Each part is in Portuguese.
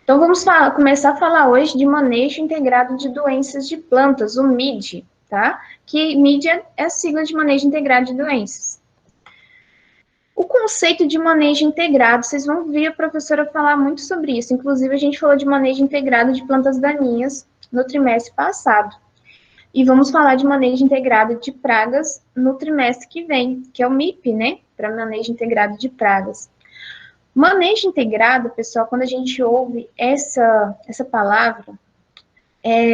Então, vamos começar a falar hoje de manejo integrado de doenças de plantas, o MID, tá? Que MID é a sigla de manejo integrado de doenças. O conceito de manejo integrado, vocês vão ver a professora falar muito sobre isso. Inclusive, a gente falou de manejo integrado de plantas daninhas no trimestre passado. E vamos falar de manejo integrado de pragas no trimestre que vem, que é o MIP, né? Para manejo integrado de pragas. Manejo integrado, pessoal, quando a gente ouve essa palavra,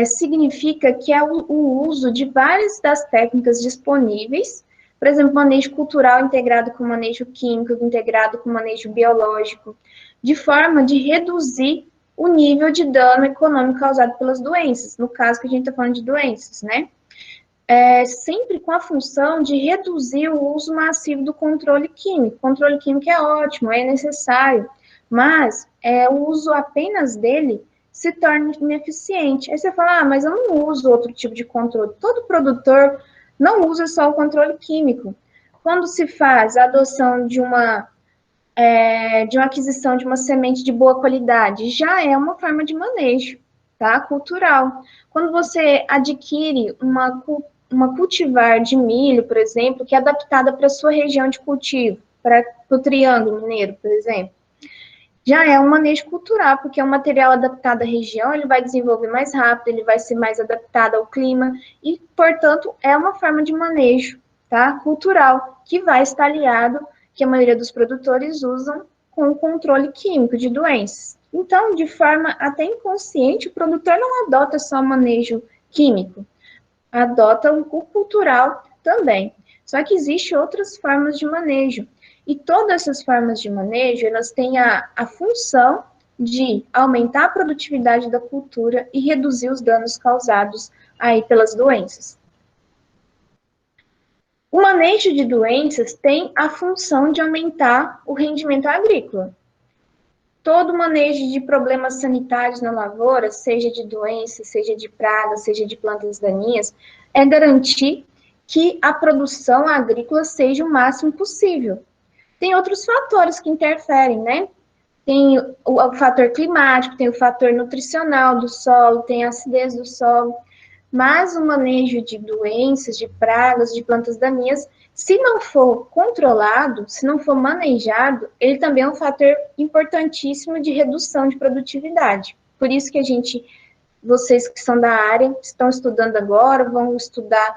significa que é o uso de várias das técnicas disponíveis, por exemplo, manejo cultural integrado com manejo químico, integrado com manejo biológico, de forma de reduzir o nível de dano econômico causado pelas doenças, no caso que a gente está falando de doenças, né? Sempre com a função de reduzir o uso massivo do controle químico. O controle químico é ótimo, é necessário, mas o uso apenas dele se torna ineficiente. Aí você fala, mas eu não uso outro tipo de controle. Todo produtor não usa só o controle químico. Quando se faz a adoção de uma aquisição de uma semente de boa qualidade, já é uma forma de manejo, tá? Cultural. Quando você adquire uma cultivar de milho, por exemplo, que é adaptada para a sua região de cultivo, para o Triângulo Mineiro, por exemplo, já é um manejo cultural, porque é um material adaptado à região, ele vai desenvolver mais rápido, ele vai ser mais adaptado ao clima, e, portanto, é uma forma de manejo, tá? Cultural, que vai estar aliado, que a maioria dos produtores usam, com o controle químico de doenças. Então, de forma até inconsciente, o produtor não adota só manejo químico, adota o cultural também. Só que existem outras formas de manejo. E todas essas formas de manejo, elas têm a função de aumentar a produtividade da cultura e reduzir os danos causados aí pelas doenças. O manejo de doenças tem a função de aumentar o rendimento agrícola. Todo manejo de problemas sanitários na lavoura, seja de doenças, seja de pragas, seja de plantas daninhas, é garantir que a produção agrícola seja o máximo possível. Tem outros fatores que interferem, né? Tem o fator climático, tem o fator nutricional do solo, tem a acidez do solo, mas o manejo de doenças, de pragas, de plantas daninhas, se não for controlado, se não for manejado, ele também é um fator importantíssimo de redução de produtividade. Por isso que vocês que são da área, estão estudando agora, vão estudar,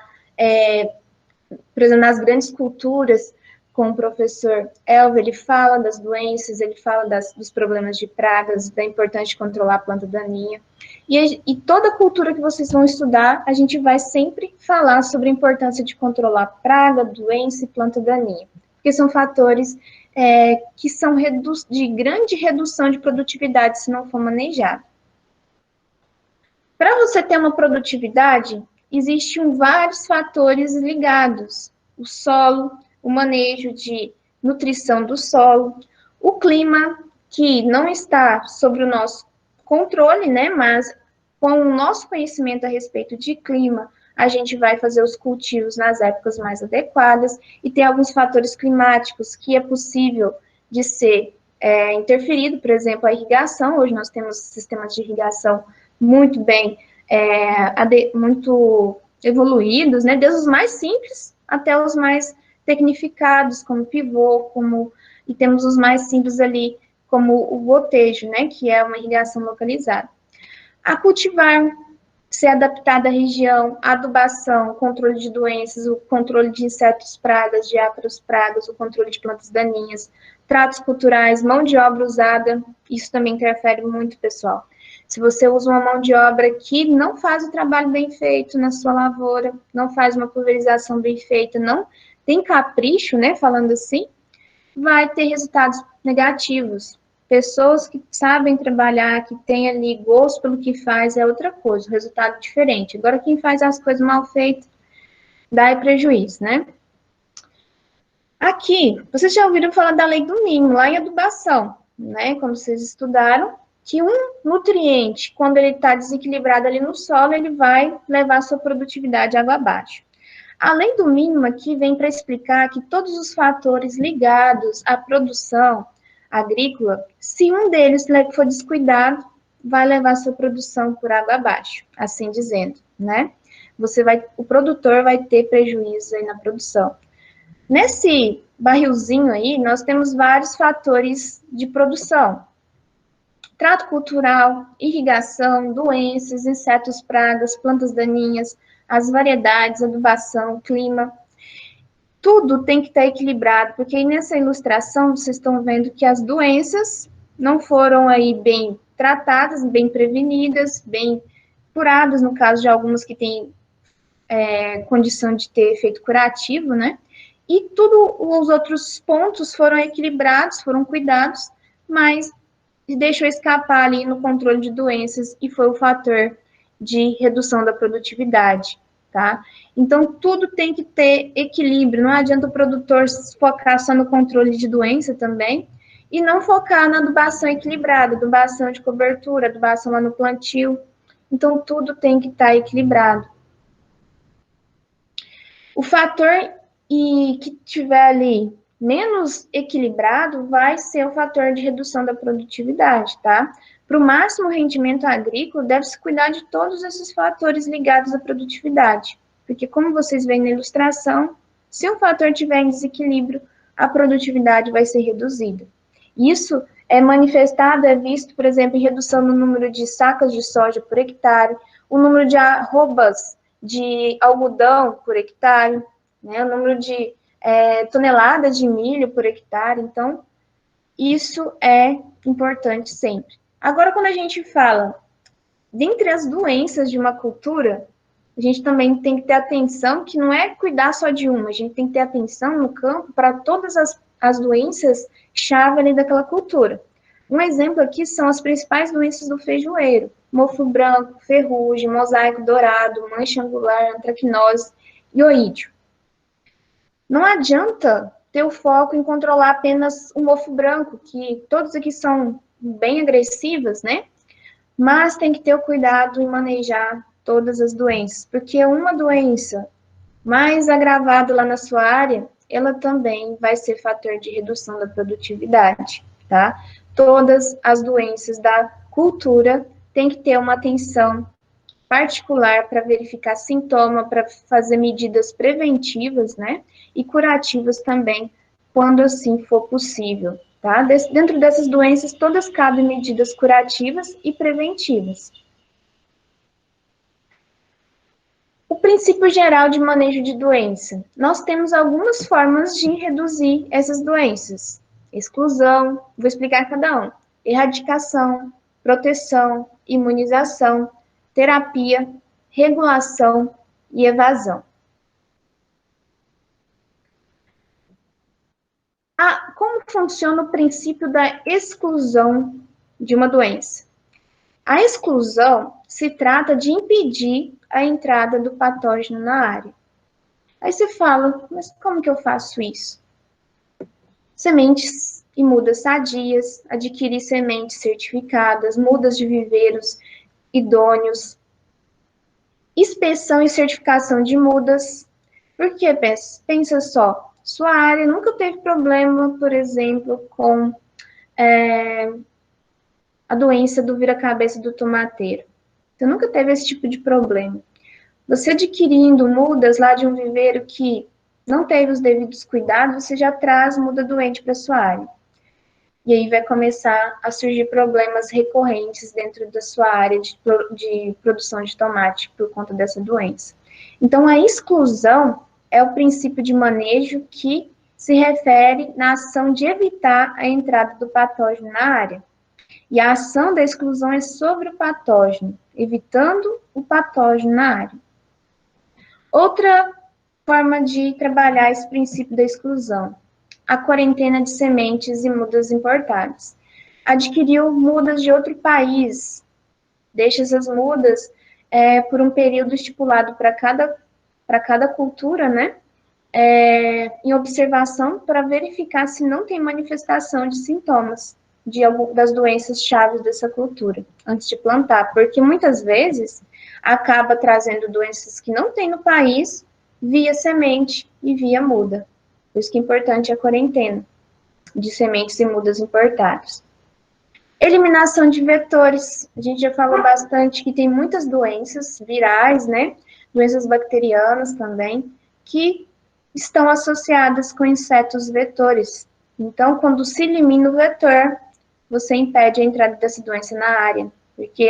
por exemplo, nas grandes culturas, com o professor Elvio, ele fala das doenças, ele fala dos problemas de pragas, da importância de controlar a planta daninha. E toda a cultura que vocês vão estudar, a gente vai sempre falar sobre a importância de controlar praga, doença e planta daninha, porque são fatores que são de grande redução de produtividade se não for manejado. Para você ter uma produtividade, existem vários fatores ligados. O solo, o manejo de nutrição do solo, o clima, que não está sobre o nosso controle, né? Mas com o nosso conhecimento a respeito de clima, a gente vai fazer os cultivos nas épocas mais adequadas, e tem alguns fatores climáticos que é possível de ser interferido, por exemplo, a irrigação. Hoje nós temos sistemas de irrigação muito bem, muito evoluídos, né? Desde os mais simples até os mais tecnificados, como pivô, e temos os mais simples ali, como o gotejo, né? Que é uma irrigação localizada. A cultivar, ser adaptada à região, adubação, controle de doenças, o controle de insetos pragas, de ácaros pragas, o controle de plantas daninhas, tratos culturais, mão de obra usada, isso também interfere muito, pessoal. Se você usa uma mão de obra que não faz o trabalho bem feito na sua lavoura, não faz uma pulverização bem feita, não tem capricho, né, falando assim, vai ter resultados negativos. Pessoas que sabem trabalhar, que têm ali gosto pelo que faz, é outra coisa, o resultado é diferente. Agora, quem faz as coisas mal feitas, dá prejuízo, né? Aqui, vocês já ouviram falar da lei do mínimo, lá em adubação, né? Quando vocês estudaram, que um nutriente, quando ele está desequilibrado ali no solo, ele vai levar a sua produtividade água abaixo. A lei do mínimo aqui vem para explicar que todos os fatores ligados à produção agrícola, se um deles for descuidado, vai levar sua produção por água abaixo, assim dizendo, né? O produtor vai ter prejuízo aí na produção. Nesse barrilzinho aí, nós temos vários fatores de produção. Trato cultural, irrigação, doenças, insetos, pragas, plantas daninhas, as variedades, adubação, clima. Tudo tem que estar equilibrado, porque aí nessa ilustração vocês estão vendo que as doenças não foram aí bem tratadas, bem prevenidas, bem curadas, no caso de algumas que têm condição de ter efeito curativo, né? E todos os outros pontos foram equilibrados, foram cuidados, mas deixou escapar ali no controle de doenças e foi o fator de redução da produtividade, tá? Então, tudo tem que ter equilíbrio, não adianta o produtor focar só no controle de doença também, e não focar na adubação equilibrada, adubação de cobertura, adubação lá no plantio. Então, tudo tem que estar equilibrado. O fator que tiver ali menos equilibrado vai ser o fator de redução da produtividade, tá? Para o máximo rendimento agrícola, deve-se cuidar de todos esses fatores ligados à produtividade, porque como vocês veem na ilustração, se um fator tiver em desequilíbrio, a produtividade vai ser reduzida. Isso é manifestado, é visto, por exemplo, em redução no número de sacas de soja por hectare, o número de arrobas de algodão por hectare, né, o número de toneladas de milho por hectare. Então, isso é importante sempre. Agora, quando a gente fala dentre as doenças de uma cultura, a gente também tem que ter atenção que não é cuidar só de uma, a gente tem que ter atenção no campo para todas as doenças chave ali daquela cultura. Um exemplo aqui são as principais doenças do feijoeiro: mofo branco, ferrugem, mosaico dourado, mancha angular, antracnose e oídio. Não adianta ter o foco em controlar apenas o mofo branco, que todos aqui são bem agressivas, né? Mas tem que ter o cuidado em manejar todas as doenças, porque uma doença mais agravada lá na sua área, ela também vai ser fator de redução da produtividade, tá? Todas as doenças da cultura têm que ter uma atenção particular para verificar sintoma, para fazer medidas preventivas, né? E curativas também, quando assim for possível, tá? Dentro dessas doenças, todas cabem medidas curativas e preventivas. O princípio geral de manejo de doença. Nós temos algumas formas de reduzir essas doenças. Exclusão, vou explicar cada um. Erradicação, proteção, imunização, terapia, regulação e evasão. Como funciona o princípio da exclusão de uma doença? A exclusão se trata de impedir a entrada do patógeno na área. Aí você fala, mas como que eu faço isso? Sementes e mudas sadias, adquirir sementes certificadas, mudas de viveiros idôneos, inspeção e certificação de mudas. Porque pensa só, sua área nunca teve problema, por exemplo, com a doença do vira-cabeça do tomateiro. Você nunca teve esse tipo de problema. Você adquirindo mudas lá de um viveiro que não teve os devidos cuidados, você já traz muda doente para sua área. E aí vai começar a surgir problemas recorrentes dentro da sua área de produção de tomate por conta dessa doença. Então, a exclusão é o princípio de manejo que se refere na ação de evitar a entrada do patógeno na área. E a ação da exclusão é sobre o patógeno, evitando o patógeno na área. Outra forma de trabalhar esse princípio da exclusão, a quarentena de sementes e mudas importadas. Adquiriu mudas de outro país, deixa essas mudas por um período estipulado para cada cultura, né? Em observação para verificar se não tem manifestação de sintomas das doenças chaves dessa cultura, antes de plantar, porque muitas vezes acaba trazendo doenças que não tem no país, via semente e via muda. Por isso que é importante a quarentena de sementes e mudas importadas. Eliminação de vetores. A gente já falou bastante que tem muitas doenças virais, né? Doenças bacterianas também, que estão associadas com insetos vetores. Então, quando se elimina o vetor, você impede a entrada dessa doença na área, porque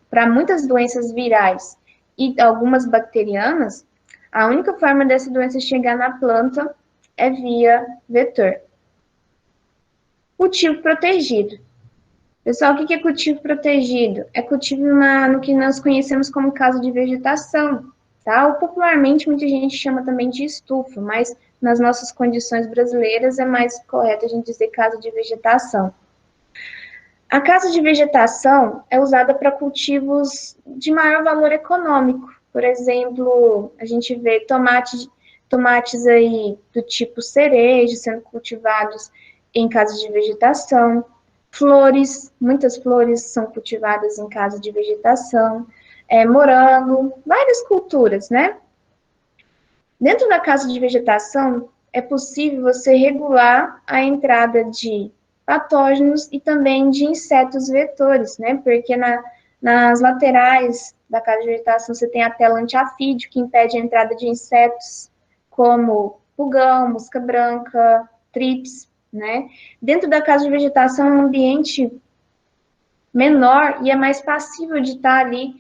para muitas doenças virais e algumas bacterianas, a única forma dessa doença chegar na planta é via vetor. Cultivo protegido. Pessoal, o que é cultivo protegido? É cultivo no que nós conhecemos como casa de vegetação, tá? Ou popularmente muita gente chama também de estufa, mas nas nossas condições brasileiras é mais correto a gente dizer casa de vegetação. A casa de vegetação é usada para cultivos de maior valor econômico. Por exemplo, a gente vê tomates aí do tipo cereja sendo cultivados em casas de vegetação. Flores, muitas flores são cultivadas em casa de vegetação. Morango, várias culturas, né? Dentro da casa de vegetação, é possível você regular a entrada de patógenos e também de insetos vetores, né? Porque nas laterais da casa de vegetação você tem a tela antiafídeo, que impede a entrada de insetos como pulgão, mosca branca, trips, né? Dentro da casa de vegetação é um ambiente menor e é mais passível de estar ali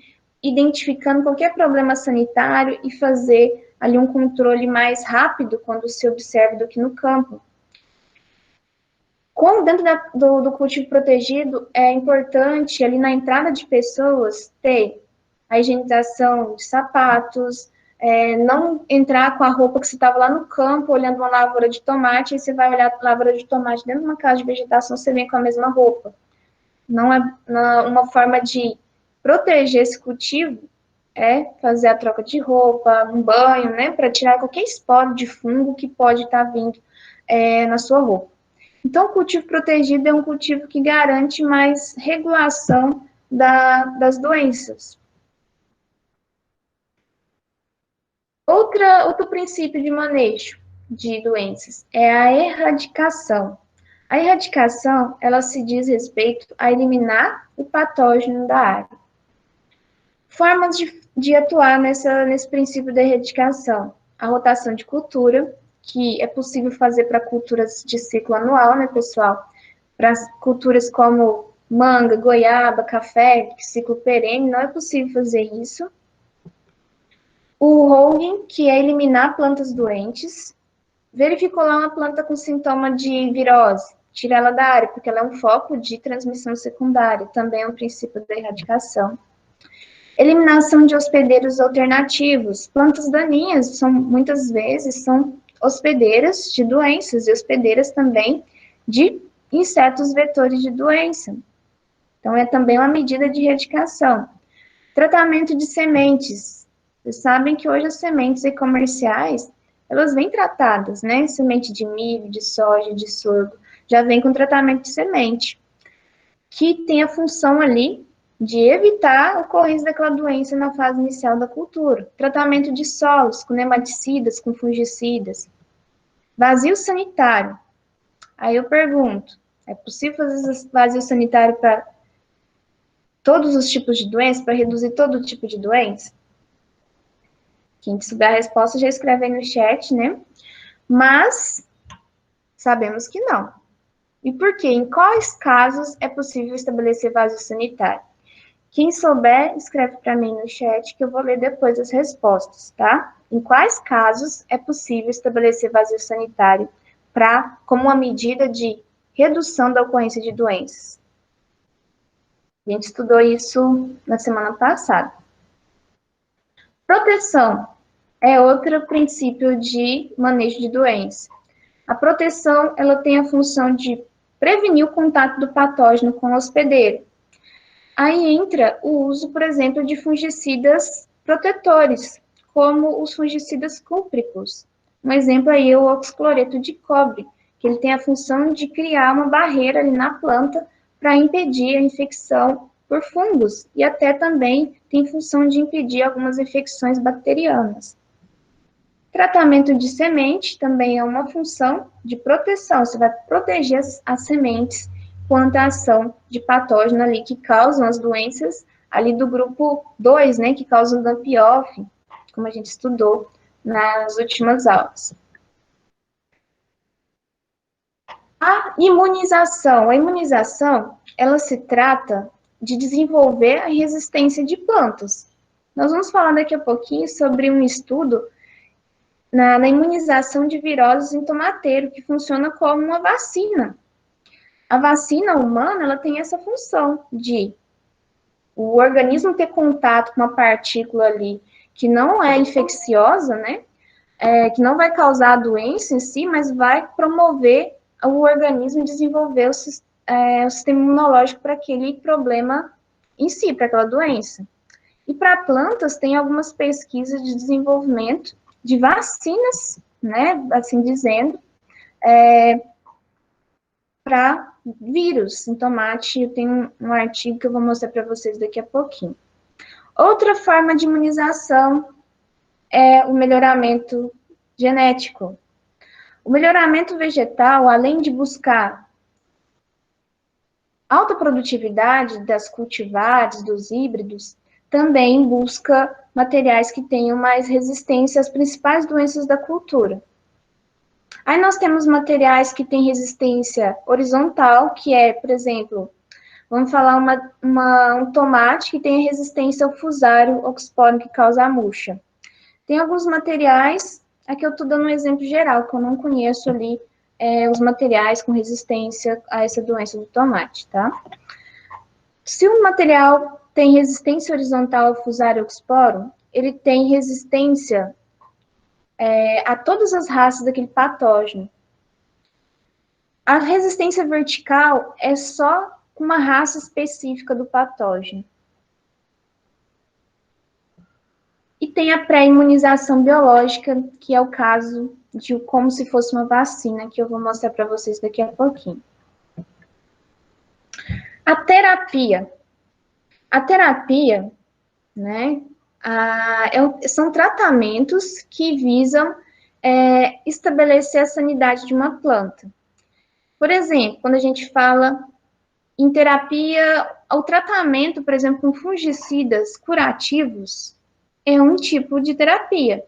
identificando qualquer problema sanitário e fazer ali um controle mais rápido quando se observa do que no campo. Como dentro do cultivo protegido, é importante ali na entrada de pessoas ter a higienização de sapatos, não entrar com a roupa que você estava lá no campo olhando uma lavoura de tomate, e você vai olhar a lavoura de tomate dentro de uma casa de vegetação, você vem com a mesma roupa. Não é uma forma de proteger esse cultivo, é fazer a troca de roupa, um banho, né, para tirar qualquer esporo de fungo que pode estar vindo na sua roupa. Então, o cultivo protegido é um cultivo que garante mais regulação das doenças. Outro princípio de manejo de doenças é a erradicação. A erradicação, ela se diz respeito a eliminar o patógeno da área. Formas de atuar nesse princípio da erradicação. A rotação de cultura, que é possível fazer para culturas de ciclo anual, né, pessoal? Para culturas como manga, goiaba, café, ciclo perene, não é possível fazer isso. O holding, que é eliminar plantas doentes. Verificou lá uma planta com sintoma de virose, tira ela da área, porque ela é um foco de transmissão secundária, também é um princípio da erradicação. Eliminação de hospedeiros alternativos. Plantas daninhas muitas vezes são hospedeiras de doenças e hospedeiras também de insetos vetores de doença. Então, é também uma medida de erradicação. Tratamento de sementes. Vocês sabem que hoje as sementes comerciais, elas vêm tratadas, né? Semente de milho, de soja, de sorgo, já vem com tratamento de semente, que tem a função ali de evitar a ocorrência daquela doença na fase inicial da cultura. Tratamento de solos com nematicidas, com fungicidas. Vazio sanitário. Aí eu pergunto, é possível fazer vazio sanitário para todos os tipos de doenças, para reduzir todo tipo de doença? Quem souber a resposta já escreve aí no chat, né? Mas sabemos que não. E por quê? Em quais casos é possível estabelecer vazio sanitário? Quem souber, escreve para mim no chat que eu vou ler depois as respostas, tá? Em quais casos é possível estabelecer vazio sanitário como uma medida de redução da ocorrência de doenças? A gente estudou isso na semana passada. Proteção é outro princípio de manejo de doença. A proteção, ela tem a função de prevenir o contato do patógeno com o hospedeiro. Aí entra o uso, por exemplo, de fungicidas protetores, como os fungicidas cúpricos. Um exemplo aí é o oxicloreto de cobre, que ele tem a função de criar uma barreira ali na planta para impedir a infecção por fungos e até também tem função de impedir algumas infecções bacterianas. Tratamento de semente também é uma função de proteção, você vai proteger as sementes quanto a ação de patógeno ali que causam as doenças ali do grupo 2, né, que causam dump-off, como a gente estudou nas últimas aulas. A imunização, ela se trata de desenvolver a resistência de plantas. Nós vamos falar daqui a pouquinho sobre um estudo na imunização de viroses em tomateiro, que funciona como uma vacina. A vacina humana, ela tem essa função de o organismo ter contato com uma partícula ali que não é infecciosa, né? Que não vai causar a doença em si, mas vai promover o organismo desenvolver o sistema imunológico para aquele problema em si, para aquela doença. E para plantas, tem algumas pesquisas de desenvolvimento de vacinas, né, assim dizendo, para vírus em tomate. Eu tenho um artigo que eu vou mostrar para vocês daqui a pouquinho. Outra forma de imunização é o melhoramento genético. O melhoramento vegetal, além de buscar alta produtividade das cultivares, dos híbridos, também busca materiais que tenham mais resistência às principais doenças da cultura. Aí nós temos materiais que têm resistência horizontal, que é, por exemplo, vamos falar um tomate que tem resistência ao fusário oxiporo, que causa a murcha. Tem alguns materiais, aqui eu estou dando um exemplo geral, que eu não conheço ali os materiais com resistência a essa doença do tomate, tá? Se o material tem resistência horizontal ao fusário oxiporo, ele tem resistência a todas as raças daquele patógeno. A resistência vertical é só uma raça específica do patógeno. E tem a pré-imunização biológica, que é o caso de como se fosse uma vacina, que eu vou mostrar para vocês daqui a pouquinho. A terapia. A terapia, né, são tratamentos que visam estabelecer a sanidade de uma planta. Por exemplo, quando a gente fala em terapia, o tratamento, por exemplo, com fungicidas curativos, é um tipo de terapia.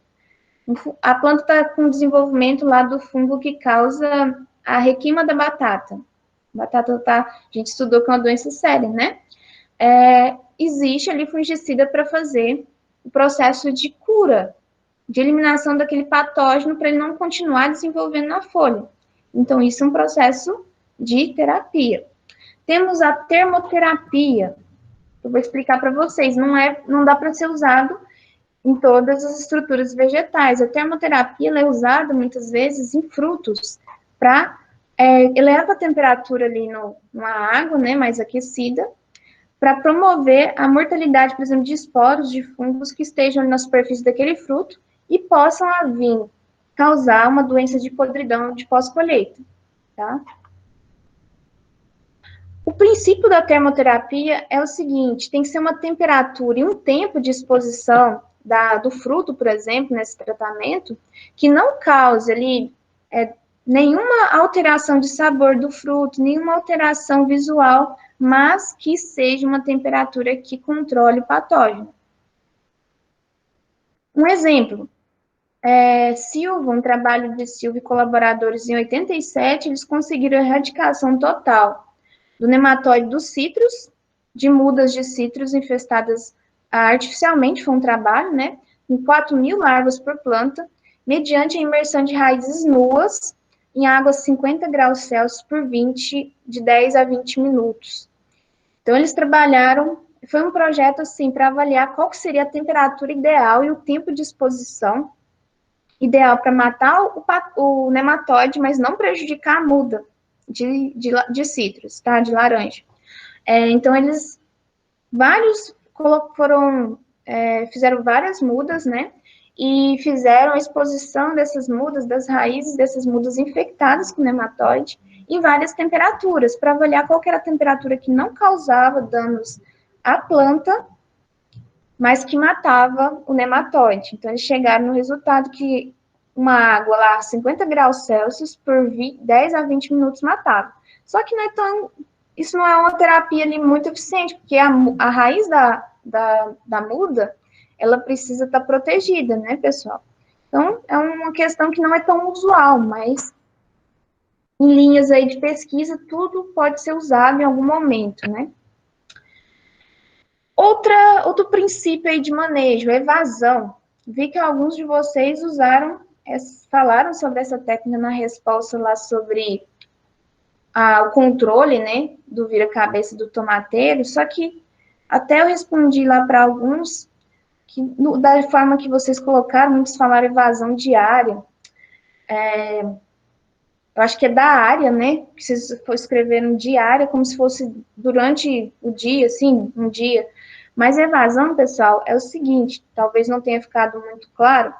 A planta está com desenvolvimento lá do fungo que causa a requeima da batata. A batata a gente estudou que é uma doença séria, né? Existe ali fungicida para fazer o processo de cura, de eliminação daquele patógeno para ele não continuar desenvolvendo na folha. Então, isso é um processo de terapia. Temos a termoterapia. Eu vou explicar para vocês. Não dá para ser usado em todas as estruturas vegetais. A termoterapia é usada muitas vezes em frutos para elevar a temperatura ali na água, né, mais aquecida, para promover a mortalidade, por exemplo, de esporos de fungos que estejam na superfície daquele fruto e possam vir causar uma doença de podridão de pós-colheita, tá? O princípio da termoterapia é o seguinte, tem que ser uma temperatura e um tempo de exposição do fruto, por exemplo, nesse tratamento, que não cause ali nenhuma alteração de sabor do fruto, nenhuma alteração visual, mas que seja uma temperatura que controle o patógeno. Um exemplo, Silva, um trabalho de Silva e colaboradores em 87, eles conseguiram a erradicação total do nematóide dos citros, de mudas de citros infestadas artificialmente, foi um trabalho, né, com 4.000 larvas por planta, mediante a imersão de raízes nuas em água a 50 graus Celsius por de 10 a 20 minutos. Então, eles trabalharam, foi um projeto, assim, para avaliar qual que seria a temperatura ideal e o tempo de exposição ideal para matar o nematóide, mas não prejudicar a muda de citros, tá? De laranja. Então, eles, fizeram várias mudas, né? E fizeram a exposição dessas mudas, das raízes dessas mudas infectadas com nematóide, em várias temperaturas, para avaliar qual era a temperatura que não causava danos à planta, mas que matava o nematóide. Então, eles chegaram no resultado que uma água lá a 50 graus Celsius por 10 a 20 minutos matava. Só que não é tão isso não é uma terapia ali muito eficiente, porque a raiz da muda, ela precisa estar protegida, né, pessoal? Então, é uma questão que não é tão usual, mas em linhas aí de pesquisa, tudo pode ser usado em algum momento, né? Outro princípio aí de manejo, evasão. Vi que alguns de vocês falaram sobre essa técnica na resposta lá sobre o controle, né, do vira-cabeça do tomateiro, só que até eu respondi lá para alguns, que da forma que vocês colocaram, muitos falaram evasão diária. Eu acho que é da área, né, que vocês escreveram diária, como se fosse durante o dia, assim, um dia. Mas evasão, pessoal, é o seguinte, talvez não tenha ficado muito claro,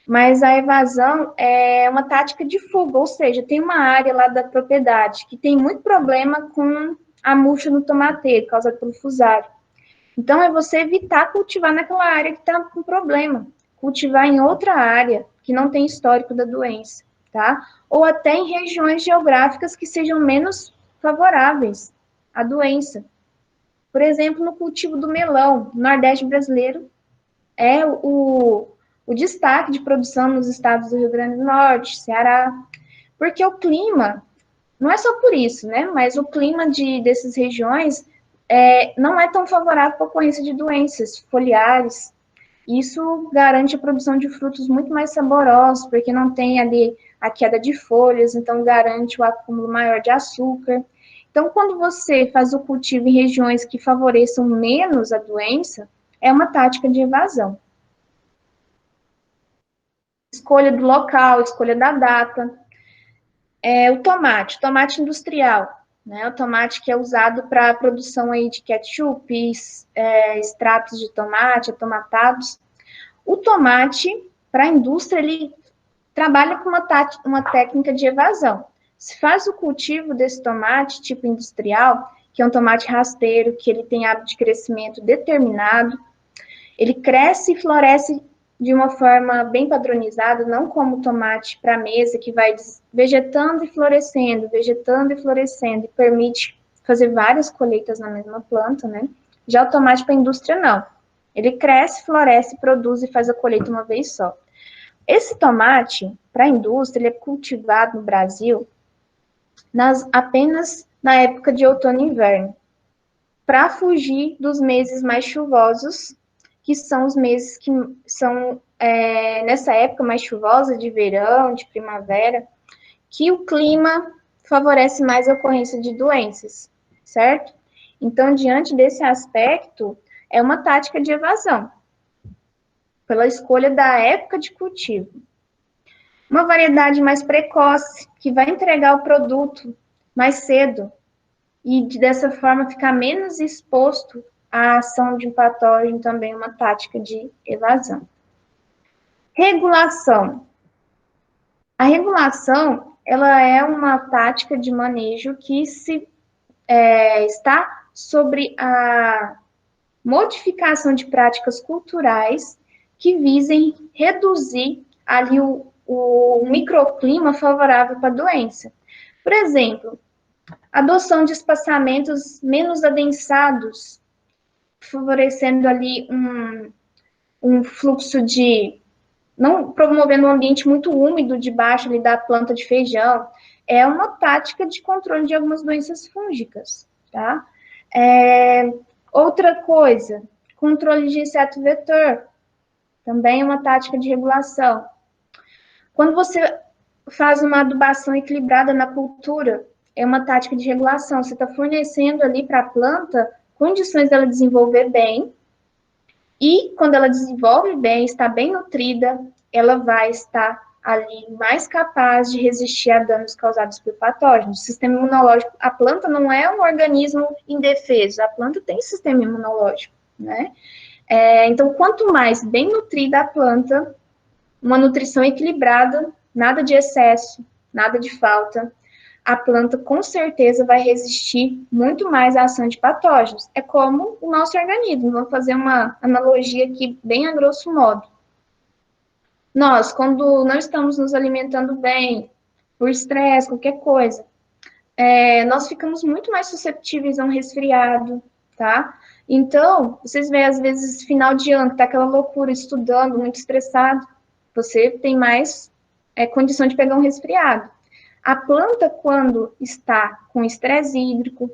mas a evasão é uma tática de fuga, ou seja, tem uma área lá da propriedade que tem muito problema com a murcha no tomateiro, causada pelo fusário. Então, é você evitar cultivar naquela área que está com problema, cultivar em outra área que não tem histórico da doença, tá? Ou até em regiões geográficas que sejam menos favoráveis à doença. Por exemplo, no cultivo do melão, no Nordeste brasileiro, é o destaque de produção nos estados do Rio Grande do Norte, Ceará, porque o clima, não é só por isso, né, mas o clima dessas regiões não é tão favorável para a ocorrência de doenças foliares. Isso garante a produção de frutos muito mais saborosos, porque não tem ali a queda de folhas, então garante o acúmulo maior de açúcar. Então, quando você faz o cultivo em regiões que favoreçam menos a doença, é uma tática de evasão. Escolha do local, escolha da data. O tomate industrial, né? O tomate que é usado para a produção aí de ketchup, extratos de tomate, atomatados. O tomate, para a indústria, ele trabalha com uma técnica de evasão. Se faz o cultivo desse tomate tipo industrial, que é um tomate rasteiro, que ele tem hábito de crescimento determinado, ele cresce e floresce de uma forma bem padronizada, não como o tomate para mesa, que vai vegetando e florescendo, e permite fazer várias colheitas na mesma planta, né? Já o tomate para a indústria, não. Ele cresce, floresce, produz e faz a colheita uma vez só. Esse tomate, para a indústria, ele é cultivado no Brasil apenas na época de outono e inverno, para fugir dos meses mais chuvosos, que são os meses que são, nessa época mais chuvosa, de verão, de primavera, que o clima favorece mais a ocorrência de doenças, certo? Então, diante desse aspecto, é uma tática de evasão, pela escolha da época de cultivo. Uma variedade mais precoce, que vai entregar o produto mais cedo, e dessa forma ficar menos exposto à ação de um patógeno, também uma tática de evasão. Regulação. A regulação, ela é uma tática de manejo que está sobre a modificação de práticas culturais que visem reduzir ali o microclima favorável para a doença. Por exemplo, adoção de espaçamentos menos adensados, favorecendo ali um fluxo não promovendo um ambiente muito úmido debaixo ali da planta de feijão, é uma tática de controle de algumas doenças fúngicas, tá? Outra coisa, controle de inseto vetor, também é uma tática de regulação. Quando você faz uma adubação equilibrada na cultura, é uma tática de regulação. Você está fornecendo ali para a planta condições dela desenvolver bem, e quando ela desenvolve bem, está bem nutrida, ela vai estar ali mais capaz de resistir a danos causados por patógenos. O sistema imunológico, a planta não é um organismo indefeso, a planta tem sistema imunológico, né? Então, quanto mais bem nutrida a planta, uma nutrição equilibrada, nada de excesso, nada de falta, a planta com certeza vai resistir muito mais à ação de patógenos. É como o nosso organismo. Vamos fazer uma analogia aqui bem a grosso modo. Nós, quando não estamos nos alimentando bem, por estresse, qualquer coisa, nós ficamos muito mais susceptíveis a um resfriado, tá? Então, vocês veem, às vezes, final de ano, que tá aquela loucura, estudando, muito estressado, você tem mais condição de pegar um resfriado. A planta, quando está com estresse hídrico,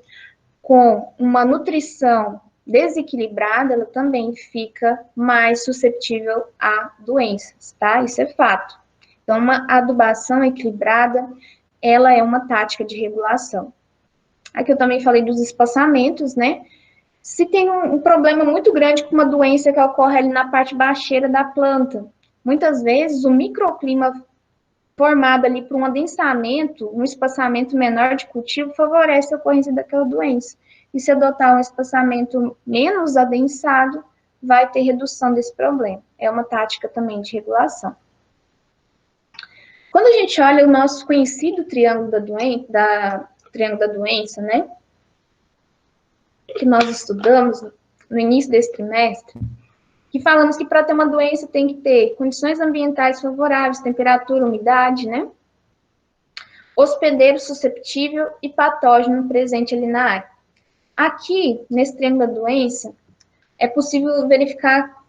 com uma nutrição desequilibrada, ela também fica mais suscetível a doenças, tá? Isso é fato. Então, uma adubação equilibrada, ela é uma tática de regulação. Aqui eu também falei dos espaçamentos, né? Se tem um problema muito grande com uma doença que ocorre ali na parte baixeira da planta, muitas vezes o microclima formado ali por um adensamento, um espaçamento menor de cultivo, favorece a ocorrência daquela doença. E se adotar um espaçamento menos adensado, vai ter redução desse problema. É uma tática também de regulação. Quando a gente olha o nosso conhecido triângulo da doença, né? Que nós estudamos no início desse trimestre, que falamos que para ter uma doença tem que ter condições ambientais favoráveis, temperatura, umidade, né? Hospedeiro susceptível e patógeno presente ali na área. Aqui, nesse triângulo da doença, é possível verificar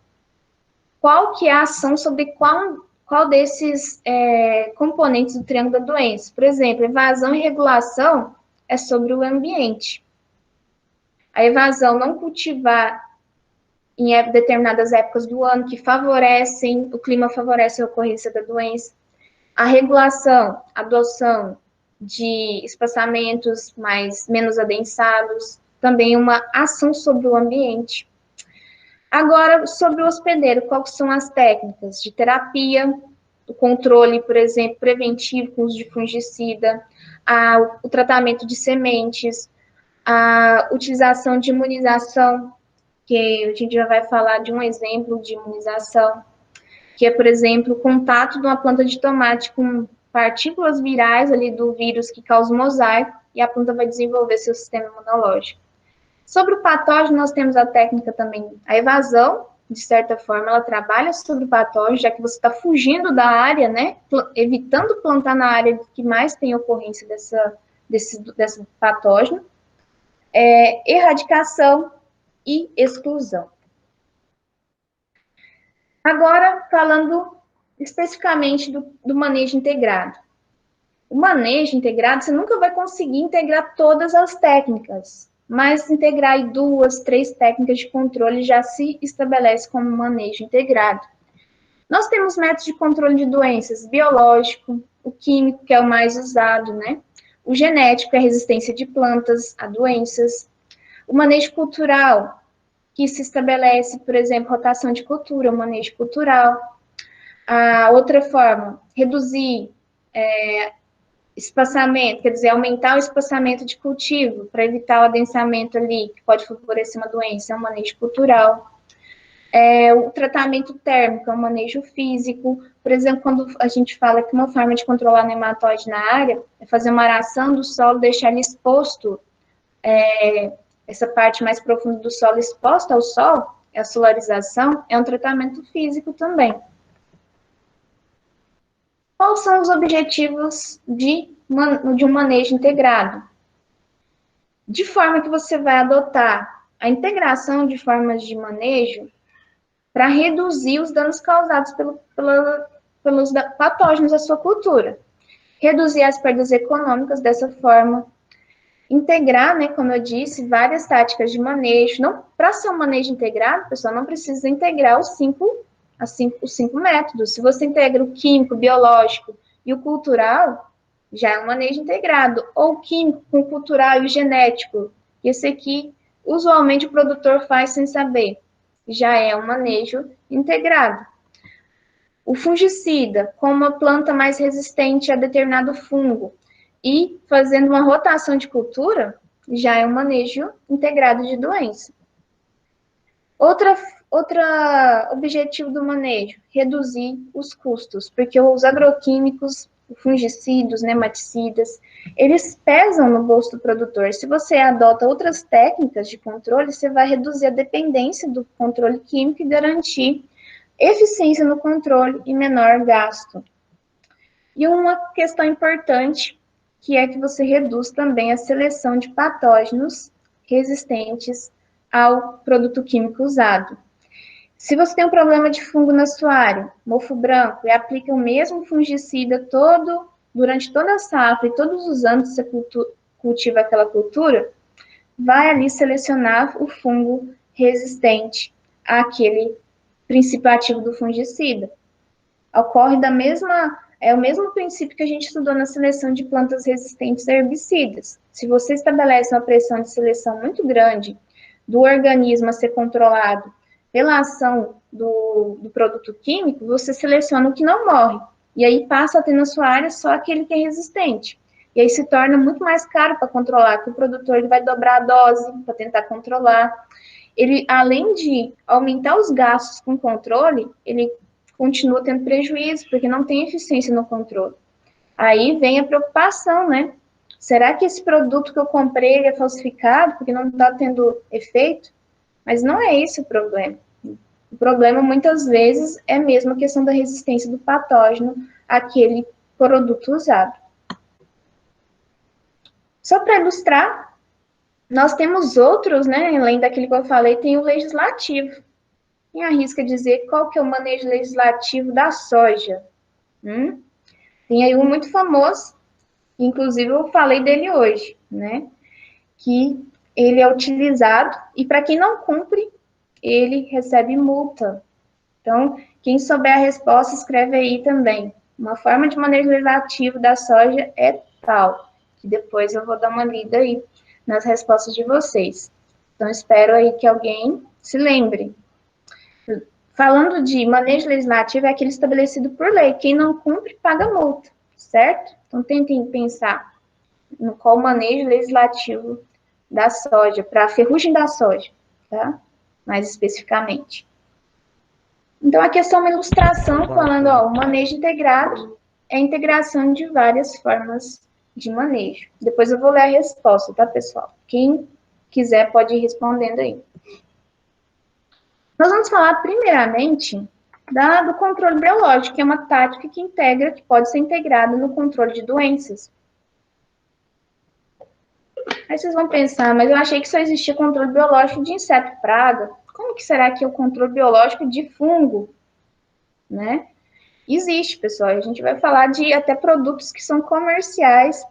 qual que é a ação sobre qual desses componentes do triângulo da doença. Por exemplo, evasão e regulação é sobre o ambiente. A evasão, não cultivar em determinadas épocas do ano que favorecem, o clima favorece a ocorrência da doença. A regulação, adoção de espaçamentos menos adensados, também uma ação sobre o ambiente. Agora, sobre o hospedeiro, quais são as técnicas de terapia, o controle, por exemplo, preventivo com uso de fungicida, o tratamento de sementes, a utilização de imunização, que a gente já vai falar de um exemplo de imunização, que é, por exemplo, o contato de uma planta de tomate com partículas virais ali do vírus que causa o mosaico, e a planta vai desenvolver seu sistema imunológico. Sobre o patógeno, nós temos a técnica também, a evasão, de certa forma, ela trabalha sobre o patógeno, já que você está fugindo da área, né, evitando plantar na área que mais tem ocorrência desse patógeno. Erradicação e exclusão. Agora, falando especificamente do manejo integrado. O manejo integrado, você nunca vai conseguir integrar todas as técnicas, mas integrar aí 2, 3 técnicas de controle já se estabelece como manejo integrado. Nós temos métodos de controle de doenças, biológico, o químico, que é o mais usado, né? O genético, que é a resistência de plantas a doenças. O manejo cultural, que se estabelece, por exemplo, rotação de cultura, o manejo cultural. A outra forma, reduzir espaçamento, quer dizer, aumentar o espaçamento de cultivo para evitar o adensamento ali, que pode favorecer uma doença, é um manejo cultural. O tratamento térmico é um manejo físico. Por exemplo, quando a gente fala que uma forma de controlar nematóide na área é fazer uma aração do solo, deixar ele exposto, essa parte mais profunda do solo exposta ao sol, a solarização, é um tratamento físico também. Quais são os objetivos de um manejo integrado? De forma que você vai adotar a integração de formas de manejo para reduzir os danos causados pelos patógenos à sua cultura. Reduzir as perdas econômicas dessa forma. Integrar, né, como eu disse, várias táticas de manejo. Para ser um manejo integrado, pessoal, não precisa integrar os cinco métodos. Se você integra o químico, o biológico e o cultural, já é um manejo integrado. Ou o químico com o cultural e o genético. Esse aqui, usualmente, o produtor faz sem saber. Já é um manejo integrado. O fungicida, com uma planta mais resistente a determinado fungo, e fazendo uma rotação de cultura, já é um manejo integrado de doença. Outro objetivo do manejo, reduzir os custos, porque os agroquímicos, fungicidas, nematicidas, eles pesam no bolso do produtor. Se você adota outras técnicas de controle, você vai reduzir a dependência do controle químico e garantir eficiência no controle e menor gasto. E uma questão importante, que é que você reduz também a seleção de patógenos resistentes ao produto químico usado. Se você tem um problema de fungo na sua área, mofo branco, e aplica o mesmo fungicida durante toda a safra e todos os anos que você cultiva aquela cultura, vai ali selecionar o fungo resistente àquele princípio ativo do fungicida. Ocorre é o mesmo princípio que a gente estudou na seleção de plantas resistentes a herbicidas. Se você estabelece uma pressão de seleção muito grande do organismo a ser controlado pela ação do produto químico, você seleciona o que não morre. E aí passa a ter na sua área só aquele que é resistente. E aí se torna muito mais caro para controlar, que o produtor ele vai dobrar a dose para tentar controlar. Ele, além de aumentar os gastos com controle, ele continua tendo prejuízo, porque não tem eficiência no controle. Aí vem a preocupação, né? Será que esse produto que eu comprei é falsificado porque não está tendo efeito? Mas não é esse o problema. O problema, muitas vezes, é mesmo a questão da resistência do patógeno àquele produto usado. Só para ilustrar, nós temos outros, né? Além daquele que eu falei, tem o legislativo. Quem arrisca dizer qual que é o manejo legislativo da soja? Tem aí um muito famoso, inclusive eu falei dele hoje, né? Que ele é utilizado e para quem não cumpre, ele recebe multa. Então, quem souber a resposta, escreve aí também. Uma forma de manejo legislativo da soja é tal, que depois eu vou dar uma lida aí nas respostas de vocês. Então, espero aí que alguém se lembre. Falando de manejo legislativo, é aquele estabelecido por lei. Quem não cumpre, paga multa, certo? Então, tentem pensar no qual manejo legislativo da soja, para a ferrugem da soja, tá? Mais especificamente. Então, aqui é só uma ilustração falando, ó, o manejo integrado é a integração de várias formas de manejo. Depois eu vou ler a resposta, tá, pessoal? Quem quiser pode ir respondendo aí. Nós vamos falar, primeiramente, do controle biológico, que é uma tática que pode ser integrada no controle de doenças. Aí vocês vão pensar, mas eu achei que só existia controle biológico de inseto praga. Como que será que é o controle biológico de fungo, né? Existe, pessoal. A gente vai falar de até produtos que são comerciais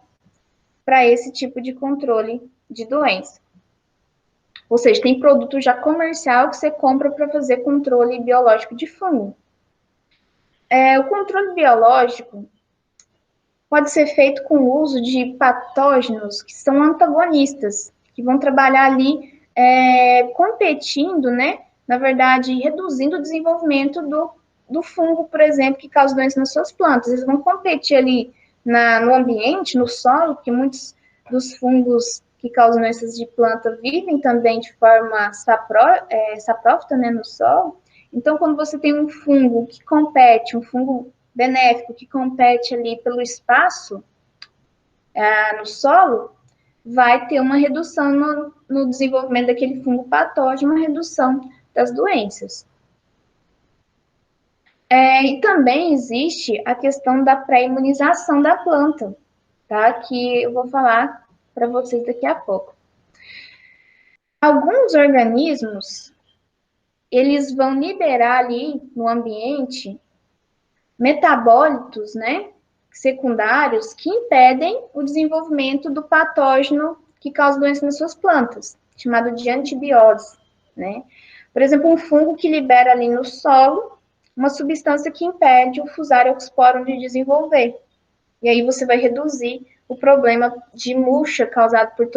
para esse tipo de controle de doença. Ou seja, tem produto já comercial que você compra para fazer controle biológico de fungo. O controle biológico pode ser feito com o uso de patógenos que são antagonistas, que vão trabalhar ali competindo, né? Na verdade, reduzindo o desenvolvimento do fungo, por exemplo, que causa doença nas suas plantas. Eles vão competir ali no ambiente, no solo, porque muitos dos fungos que causam doenças de planta vivem também de forma saprófita, né, no solo. Então, quando você tem um fungo que compete, um fungo benéfico que compete ali pelo espaço no solo, vai ter uma redução no desenvolvimento daquele fungo patógeno, uma redução das doenças. E também existe a questão da pré-imunização da planta, tá? Que eu vou falar para vocês daqui a pouco. Alguns organismos, eles vão liberar ali no ambiente metabólitos, né, secundários que impedem o desenvolvimento do patógeno que causa doença nas suas plantas, chamado de antibiose, né? Por exemplo, um fungo que libera ali no solo uma substância que impede o Fusarium oxysporum de desenvolver. E aí você vai reduzir o problema de murcha causado por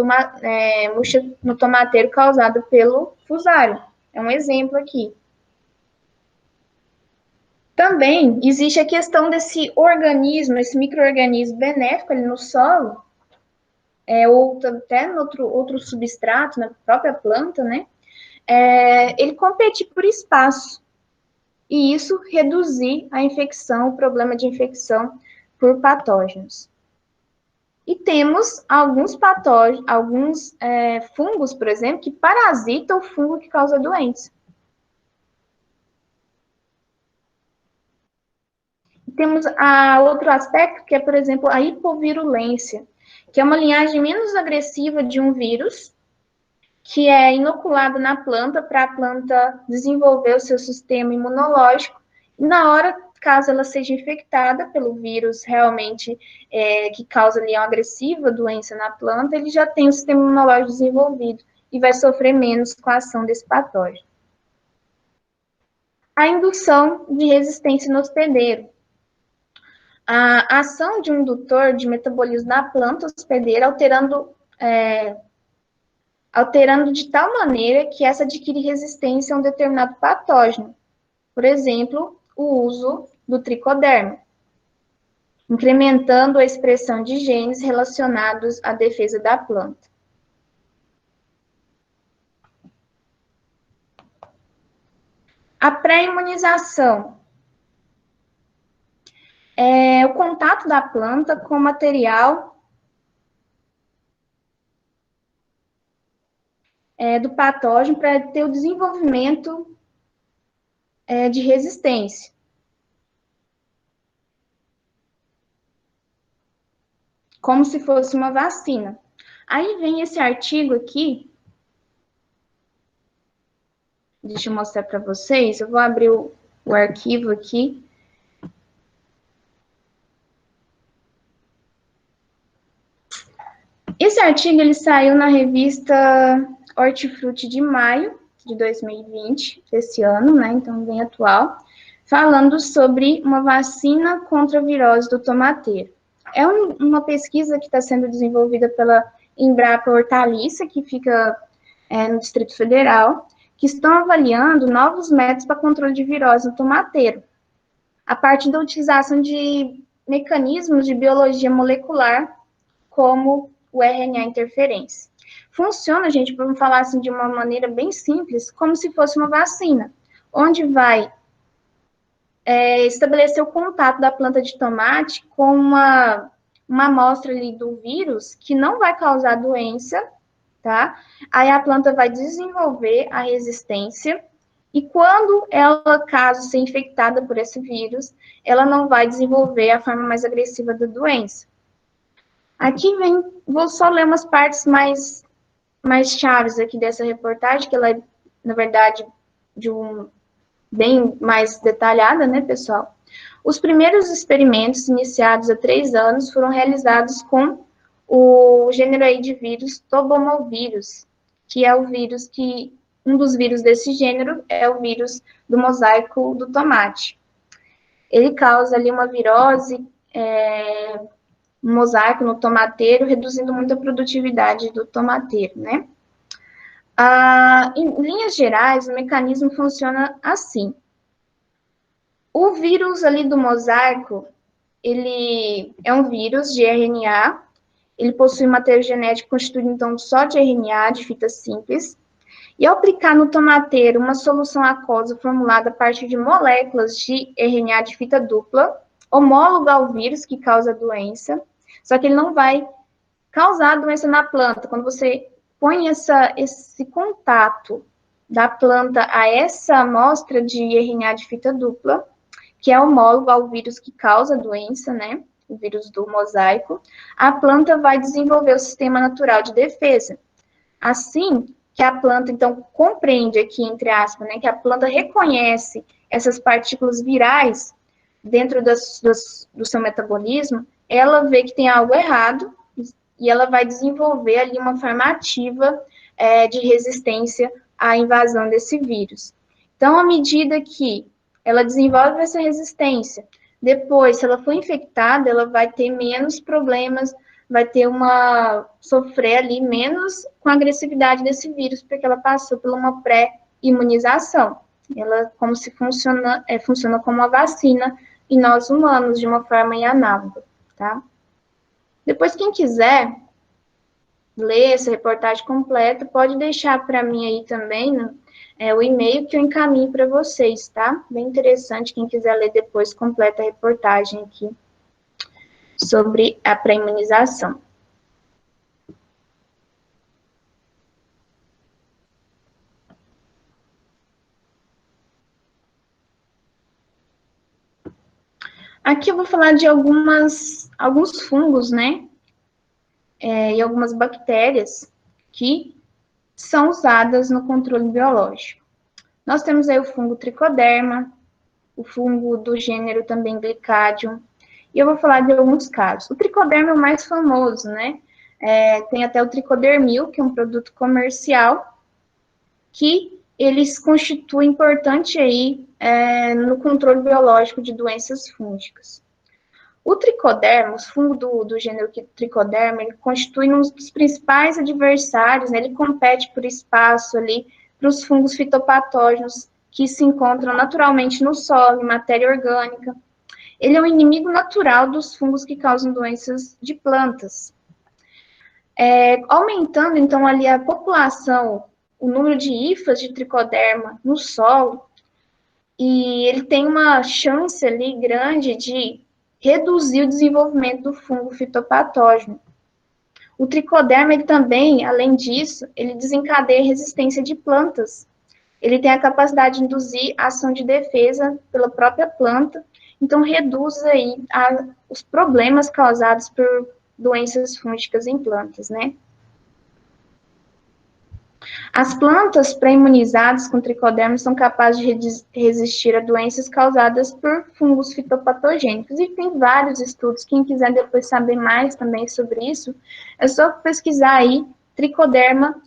murcha no tomateiro causado pelo Fusarium. É um exemplo aqui. Também existe a questão desse organismo, esse micro-organismo benéfico ali no solo, ou até no outro substrato, na própria planta, né? Ele compete por espaço. E isso reduzir a infecção, o problema de infecção por patógenos. E temos alguns patógenos, fungos, por exemplo, que parasitam o fungo que causa doença. Temos outro aspecto que é, por exemplo, a hipovirulência. que é uma linhagem menos agressiva de um vírus, que é inoculado na planta para a planta desenvolver o seu sistema imunológico. E na hora, caso ela seja infectada pelo vírus realmente que causa ali uma agressiva doença na planta, ele já tem o sistema imunológico desenvolvido e vai sofrer menos com a ação desse patógeno. A indução de resistência no hospedeiro. A ação de um indutor de metabolismo na planta hospedeira, alterando de tal maneira que essa adquire resistência a um determinado patógeno. Por exemplo, o uso do tricoderma, incrementando a expressão de genes relacionados à defesa da planta. A pré-imunização é o contato da planta com o material do patógeno para ter o desenvolvimento de resistência. Como se fosse uma vacina. Aí vem esse artigo aqui. Deixa eu mostrar para vocês. Eu vou abrir o arquivo aqui. Esse artigo ele saiu na revista Hortifruti de maio de 2020, desse ano, né? Então, bem atual, falando sobre uma vacina contra a virose do tomateiro. É uma pesquisa que está sendo desenvolvida pela Embrapa Hortaliça, que fica no Distrito Federal, que estão avaliando novos métodos para controle de virose no tomateiro, a partir da utilização de mecanismos de biologia molecular, como o RNA interferência. Funciona, gente, vamos falar assim de uma maneira bem simples, como se fosse uma vacina, onde vai estabelecer o contato da planta de tomate com uma amostra ali do vírus que não vai causar doença, tá? Aí a planta vai desenvolver a resistência e quando ela, caso ser infectada por esse vírus, ela não vai desenvolver a forma mais agressiva da doença. Aqui vou só ler umas partes mais chaves aqui dessa reportagem, que ela é, na verdade, bem mais detalhada, né, pessoal? Os primeiros experimentos, iniciados há 3 anos, foram realizados com o gênero aí de vírus Tobomovírus, que é o vírus um dos vírus desse gênero é o vírus do mosaico do tomate. Ele causa ali uma virose, um mosaico no tomateiro, reduzindo muito a produtividade do tomateiro, né? Em linhas gerais, o mecanismo funciona assim. O vírus ali do mosaico, ele é um vírus de RNA, ele possui material genético constituído, então, só de RNA, de fita simples, e ao aplicar no tomateiro uma solução aquosa formulada a partir de moléculas de RNA de fita dupla, homóloga ao vírus que causa a doença, só que ele não vai causar a doença na planta. Quando você põe esse contato da planta a essa amostra de RNA de fita dupla, que é homólogo ao vírus que causa a doença, né? O vírus do mosaico, a planta vai desenvolver o sistema natural de defesa. Assim que a planta, então, compreende aqui, entre aspas, né, que a planta reconhece essas partículas virais dentro do seu metabolismo, ela vê que tem algo errado e ela vai desenvolver ali uma forma ativa de resistência à invasão desse vírus. Então, à medida que ela desenvolve essa resistência, depois, se ela for infectada, ela vai ter menos problemas, vai sofrer ali menos com a agressividade desse vírus, porque ela passou por uma pré-imunização. Ela funciona como uma vacina em nós humanos, de uma forma análoga, tá? Depois, quem quiser ler essa reportagem completa, pode deixar para mim aí também, né, o e-mail que eu encaminho para vocês, tá? Bem interessante, quem quiser ler depois, completa a reportagem aqui sobre a pré-imunização. Aqui eu vou falar de alguns fungos, né? e algumas bactérias que são usadas no controle biológico. Nós temos aí o fungo tricoderma, o fungo do gênero também Glycadium, e eu vou falar de alguns casos. O tricoderma é o mais famoso, né? Tem até o tricodermil, que é um produto comercial, que eles constituem importante aí no controle biológico de doenças fúngicas. O tricoderma, os fungos do gênero tricoderma, ele constitui um dos principais adversários, né? Ele compete por espaço ali para os fungos fitopatógenos que se encontram naturalmente no solo, em matéria orgânica. Ele é um inimigo natural dos fungos que causam doenças de plantas. Aumentando, então, ali a população, o número de hifas de tricoderma no solo, e ele tem uma chance ali grande de reduzir o desenvolvimento do fungo fitopatógeno. O tricoderma, ele também, além disso, ele desencadeia resistência de plantas. Ele tem a capacidade de induzir ação de defesa pela própria planta, então reduz aí os problemas causados por doenças fúngicas em plantas, né? As plantas pré-imunizadas com tricoderma são capazes de resistir a doenças causadas por fungos fitopatogênicos. E tem vários estudos. Quem quiser depois saber mais também sobre isso, é só pesquisar aí tricoderma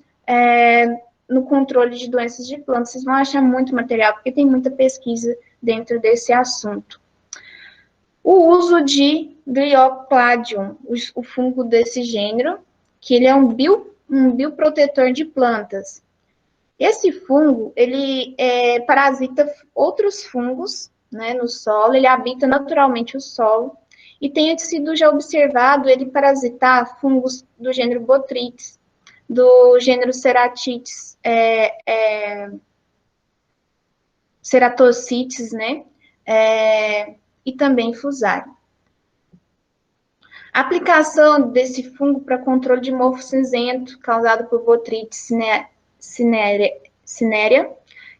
no controle de doenças de plantas. Vocês vão achar muito material, porque tem muita pesquisa dentro desse assunto. O uso de Gliocladium, o fungo desse gênero, que ele é um bioprotetor de plantas. Esse fungo, ele parasita outros fungos, né, no solo, ele habita naturalmente o solo, e tem sido já observado ele parasitar fungos do gênero Botrytis, do gênero Cerathitis, Ceratocites, né, e também Fusarium. A aplicação desse fungo para controle de mofo cinzento, causado por Botrytis cinerea,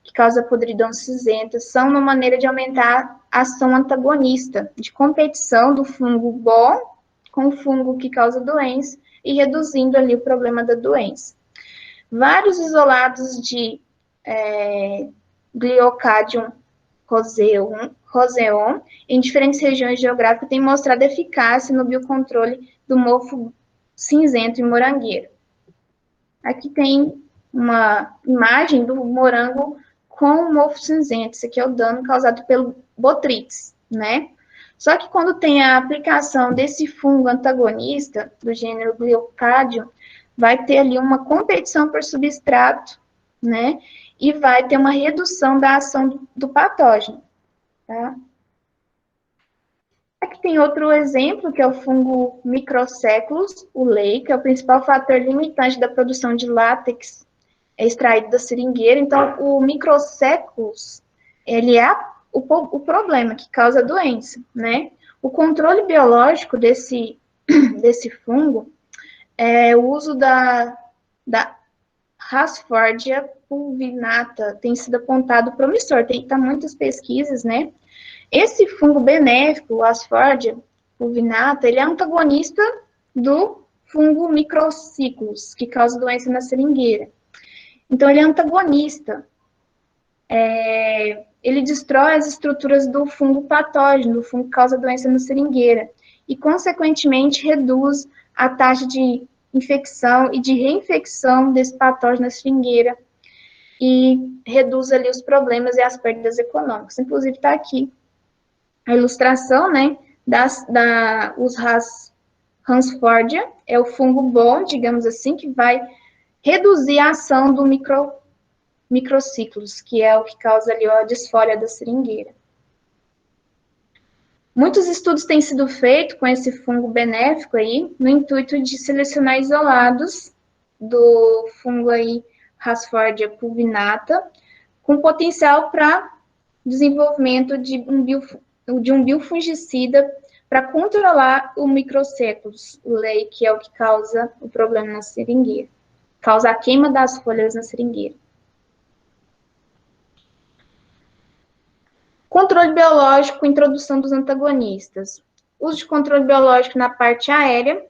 que causa podridão cinzenta, são uma maneira de aumentar a ação antagonista, de competição do fungo bom com o fungo que causa doença e reduzindo ali o problema da doença. Vários isolados de Gliocadium roseum em diferentes regiões geográficas têm mostrado eficácia no biocontrole do mofo cinzento e morangueiro. Aqui tem uma imagem do morango com mofo cinzento. Esse aqui é o dano causado pelo Botrytis, né? Só que quando tem a aplicação desse fungo antagonista, do gênero Gliocadium, vai ter ali uma competição por substrato, né? E vai ter uma redução da ação do patógeno, tá? Aqui tem outro exemplo, que é o fungo Microséculos, o lei, que é o principal fator limitante da produção de látex extraído da seringueira. Então, o Microséculos, ele é o problema que causa a doença, né? O controle biológico desse fungo é o uso da Rasfordia pulvinata, tem sido apontado promissor. Tem muitas pesquisas, né? Esse fungo benéfico, o Asfordia pulvinata, ele é antagonista do fungo Microciclus, que causa doença na seringueira. Então, ele é antagonista. Ele destrói as estruturas do fungo patógeno, do fungo que causa doença na seringueira, e, consequentemente, reduz a taxa de infecção e de reinfecção desse patógeno na seringueira, e reduz ali os problemas e as perdas econômicas. Inclusive, está aqui a ilustração, né, os Hansfordia, é o fungo bom, digamos assim, que vai reduzir a ação do microciclos, que é o que causa ali a desfolha da seringueira. Muitos estudos têm sido feitos com esse fungo benéfico aí, no intuito de selecionar isolados do fungo aí, Hansfordia pulvinata, com potencial para desenvolvimento de um biofungicida para controlar o microséculos, o lei, que é o que causa o problema na seringueira, causa a queima das folhas na seringueira. Controle biológico, introdução dos antagonistas. Uso de controle biológico na parte aérea.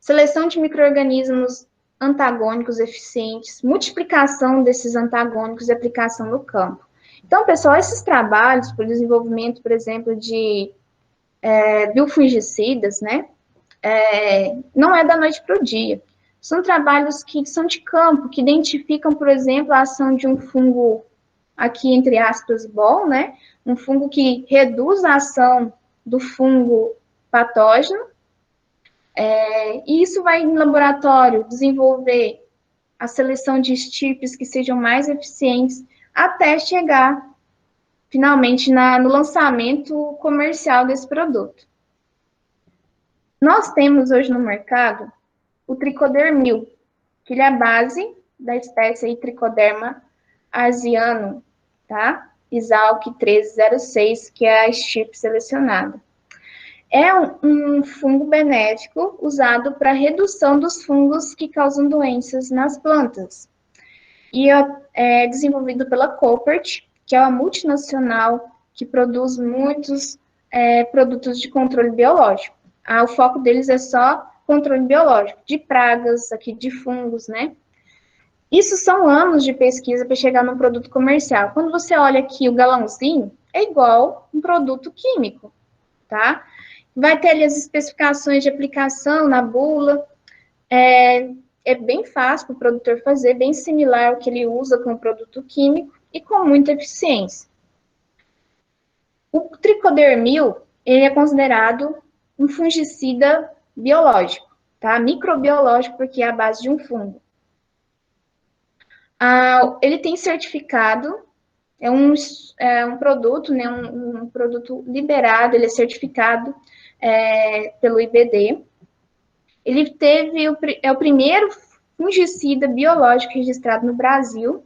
seleção de micro-organismos antagônicos eficientes, multiplicação desses antagônicos e aplicação no campo. Então, pessoal, esses trabalhos para o desenvolvimento, por exemplo, de biofungicidas, né, não é da noite para o dia. São trabalhos que são de campo, que identificam, por exemplo, a ação de um fungo, aqui entre aspas, bom, né, um fungo que reduz a ação do fungo patógeno, e isso vai em laboratório desenvolver a seleção de estirpes que sejam mais eficientes até chegar finalmente no lançamento comercial desse produto. Nós temos hoje no mercado o tricodermil, que ele é a base da espécie aí, Tricoderma arsianum, tá? Isalc 1306, que é a estirpe selecionada. É um fungo benéfico usado para redução dos fungos que causam doenças nas plantas. E é desenvolvido pela Koppert, que é uma multinacional que produz muitos produtos de controle biológico. O foco deles é só controle biológico, de pragas, aqui de fungos, né? Isso são anos de pesquisa para chegar num produto comercial. Quando você olha aqui o galãozinho, é igual um produto químico, tá? Vai ter ali as especificações de aplicação na bula. É bem fácil para o produtor fazer, bem similar ao que ele usa com o produto químico e com muita eficiência. O tricodermil, ele é considerado um fungicida biológico, tá? Microbiológico, porque é a base de um fungo. Ele tem certificado, é um produto, né, um produto liberado, ele é certificado pelo IBD. Ele é o primeiro fungicida biológico registrado no Brasil.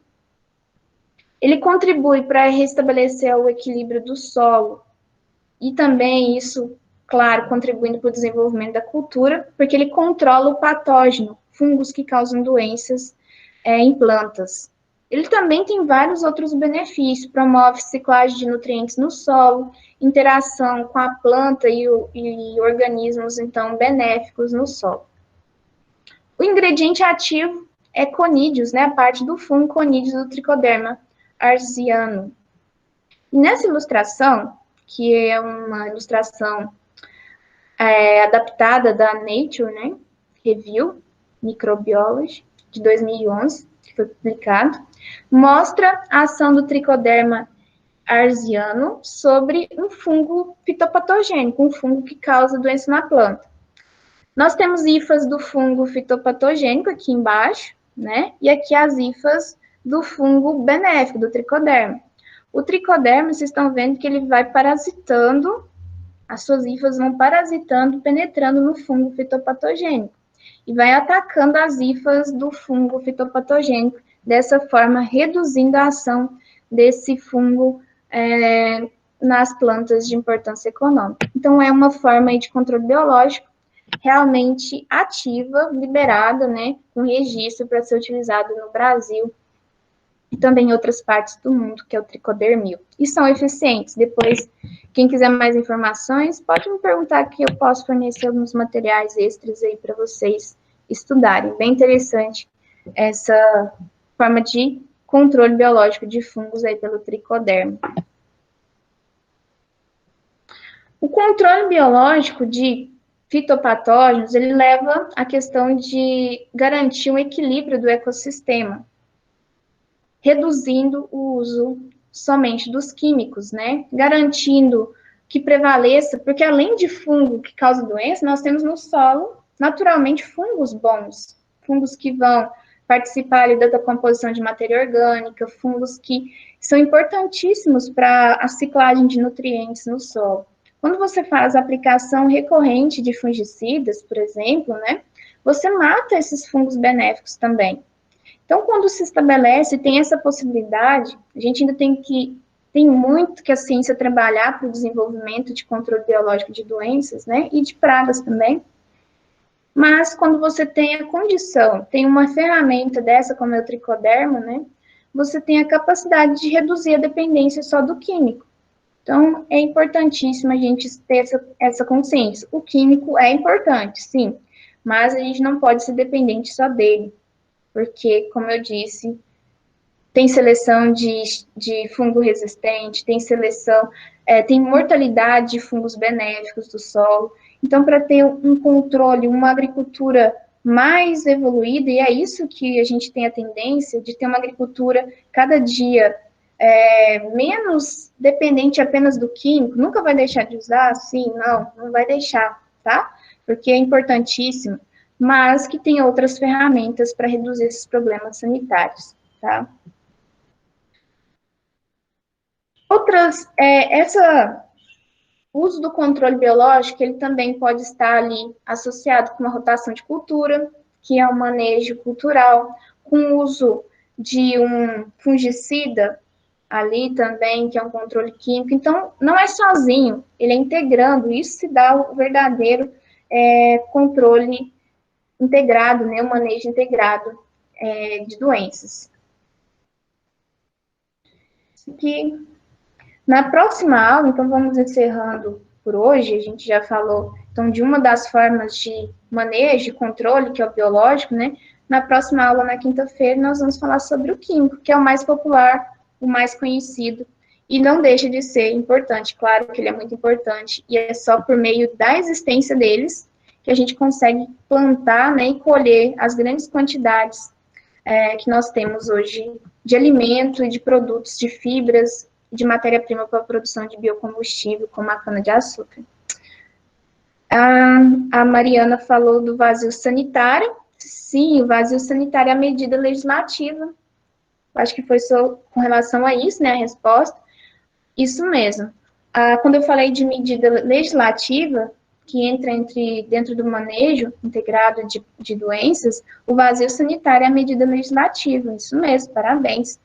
Ele contribui para restabelecer o equilíbrio do solo e também isso, claro, contribuindo para o desenvolvimento da cultura, porque ele controla o patógeno, fungos que causam doenças em plantas. Ele também tem vários outros benefícios, promove ciclagem de nutrientes no solo, interação com a planta e organismos, então, benéficos no solo. O ingrediente ativo é conídeos, né, a parte do fungo conídeos do Tricoderma arsianum. E nessa ilustração, que é uma ilustração adaptada da Nature, né, Review Microbiology, de 2011, que foi publicado, mostra a ação do Tricoderma arsianum sobre um fungo fitopatogênico, um fungo que causa doença na planta. Nós temos hifas do fungo fitopatogênico aqui embaixo, né? E aqui as hifas do fungo benéfico, do tricoderma. O tricoderma, vocês estão vendo que ele vai parasitando, as suas hifas vão parasitando, penetrando no fungo fitopatogênico. E vai atacando as hifas do fungo fitopatogênico, dessa forma reduzindo a ação desse fungo nas plantas de importância econômica. Então, é uma forma aí de controle biológico realmente ativa, liberada, né, com registro para ser utilizado no Brasil e também em outras partes do mundo, que é o tricodermil. E são eficientes. Depois, quem quiser mais informações, pode me perguntar que eu posso fornecer alguns materiais extras aí para vocês estudarem. Bem interessante essa forma de controle biológico de fungos aí pelo tricoderma. O controle biológico de fitopatógenos, ele leva à questão de garantir um equilíbrio do ecossistema, reduzindo o uso somente dos químicos, né? Garantindo que prevaleça, porque além de fungo que causa doença, nós temos no solo, naturalmente, fungos bons, fungos que vão participar ali da composição de matéria orgânica, fungos que são importantíssimos para a ciclagem de nutrientes no solo. Quando você faz a aplicação recorrente de fungicidas, por exemplo, né, você mata esses fungos benéficos também. Então, quando se estabelece, tem essa possibilidade, a gente ainda tem muito que a ciência trabalhar para o desenvolvimento de controle biológico de doenças, né, e de pragas também. Mas, quando você tem a condição, tem uma ferramenta dessa, como é o tricoderma, né, você tem a capacidade de reduzir a dependência só do químico. Então, é importantíssimo a gente ter essa consciência. O químico é importante, sim, mas a gente não pode ser dependente só dele, porque, como eu disse, tem seleção de fungo resistente, tem seleção, tem mortalidade de fungos benéficos do solo. Então, para ter um controle, uma agricultura mais evoluída, e é isso que a gente tem a tendência de ter uma agricultura cada dia menos dependente apenas do químico, nunca vai deixar de usar? Sim, não vai deixar, tá? Porque é importantíssimo, mas que tem outras ferramentas para reduzir esses problemas sanitários, tá? Outras, o uso do controle biológico, ele também pode estar ali associado com uma rotação de cultura, que é um manejo cultural, com o uso de um fungicida ali também, que é um controle químico. Então, não é sozinho, ele é integrando, isso se dá o verdadeiro controle integrado, né, o manejo integrado de doenças. Que na próxima aula, então vamos encerrando por hoje, a gente já falou então de uma das formas de manejo e controle, que é o biológico, né? Na próxima aula, na quinta-feira, nós vamos falar sobre o químico, que é o mais popular, o mais conhecido, e não deixa de ser importante, claro que ele é muito importante, e é só por meio da existência deles que a gente consegue plantar, né, e colher as grandes quantidades que nós temos hoje de alimento e de produtos, de fibras, de matéria-prima para a produção de biocombustível, como a cana-de-açúcar. A Mariana falou do vazio sanitário. Sim, o vazio sanitário é a medida legislativa. Acho que foi só com relação a isso, né, a resposta. Isso mesmo. Quando eu falei de medida legislativa, que entra dentro do manejo integrado de doenças, o vazio sanitário é a medida legislativa. Isso mesmo, parabéns.